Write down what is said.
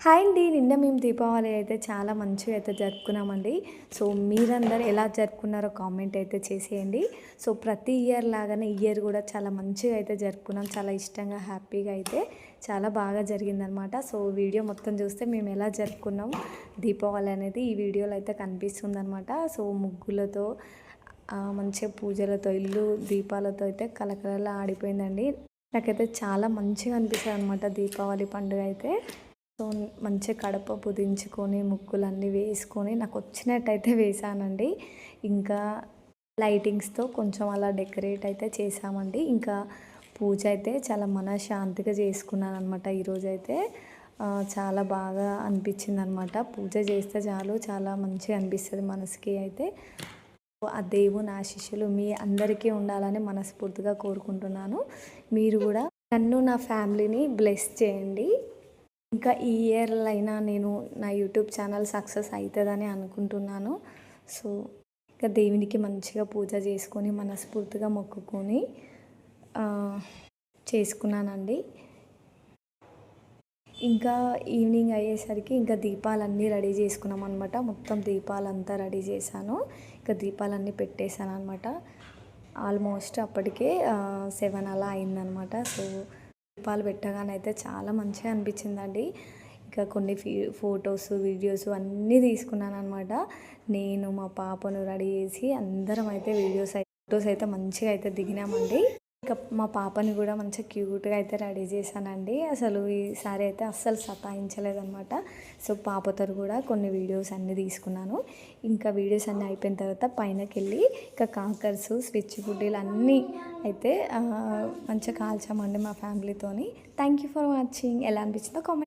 Hi అండి. నిన్న మేము దీపావళి అయితే చాలా మంచిగా అయితే జరుపుకున్నామండి. సో, మీరందరూ ఎలా జరుపుకున్నారో కామెంట్ అయితే చేసేయండి. సో, ప్రతి ఇయర్ లాగానే ఈ ఇయర్ కూడా చాలా మంచిగా అయితే జరుపుకున్నాం. చాలా ఇష్టంగా, హ్యాపీగా అయితే చాలా బాగా జరిగిందనమాట. సో, వీడియో మొత్తం చూస్తే మేము ఎలా జరుపుకున్నాం దీపావళి అనేది ఈ వీడియోలో అయితే కనిపిస్తుందనమాట. సో, ముగ్గులతో మంచిగా పూజలతో ఇల్లు దీపాలతో అయితే కలకలలా ఆడిపోయిందండి. నాకైతే చాలా మంచిగా అనిపిస్తుంది అనమాట దీపావళి పండుగ అయితే. సో, మంచిగా కడప పుదించుకొని ముగ్గులన్నీ వేసుకొని నాకు వచ్చినట్టయితే వేశానండి. ఇంకా లైటింగ్స్‌తో కొంచెం అలా డెకరేట్ అయితే చేశామండి. ఇంకా పూజ అయితే చాలా మనశ్శాంతిగా చేసుకున్నాననమాట ఈరోజైతే. చాలా బాగా అనిపించిందనమాట. పూజ చేస్తే చాలు చాలా మంచిగా అనిపిస్తది మనసుకి అయితే. ఆ దేవుని ఆశీస్సులు మీ అందరికీ ఉండాలని మనస్ఫూర్తిగా కోరుకుంటున్నాను. మీరు కూడా నన్ను, నా ఫ్యామిలీని బ్లెస్ చేయండి. ఇంకా ఈ ఇయర్‌లో అయినా నేను నా యూట్యూబ్ ఛానల్ సక్సెస్ అయితదని అనుకుంటున్నాను. సో, ఇంకా దేవునికి మంచిగా పూజ చేసుకొని, మనస్ఫూర్తిగా మొక్కుకొని చేసుకున్నానండి. ఇంకా ఈవినింగ్ అయ్యేసరికి ఇంకా దీపాలన్నీ రెడీ చేసుకున్నామనమాట. మొత్తం దీపాలంతా రెడీ చేశాను. ఇంకా దీపాలన్నీ పెట్టేశాననమాట. ఆల్మోస్ట్ అప్పటికే 7 అలా అయిందనమాట. సో, దీపాలు పెట్టగానే అయితే చాలా మంచిగా అనిపించిందండి. ఇంకా కొన్ని ఫొటోస్, వీడియోస్ అన్నీ తీసుకున్నాననమాట. నేను మా పాపను రెడీ చేసి అందరం అయితే ఫొటోస్ అయితే మంచిగా అయితే దిగినామండి. ఇంకా మా పాపని కూడా మంచిగా క్యూట్గా అయితే రెడీ చేశానండి. అసలు ఈసారి అయితే అస్సలు సతాయించలేదనమాట. సో, పాపతో కూడా కొన్ని వీడియోస్ అన్నీ తీసుకున్నాను. ఇంకా వీడియోస్ అన్నీ అయిపోయిన తర్వాత పైనకెళ్ళి ఇంకా కాకర్స్, స్విచ్ బుడ్డీలు అన్నీ అయితే మంచిగా కాల్చామండి మా ఫ్యామిలీతోని. Thank you for watching. ఎలా అనిపించిందో కామెంట్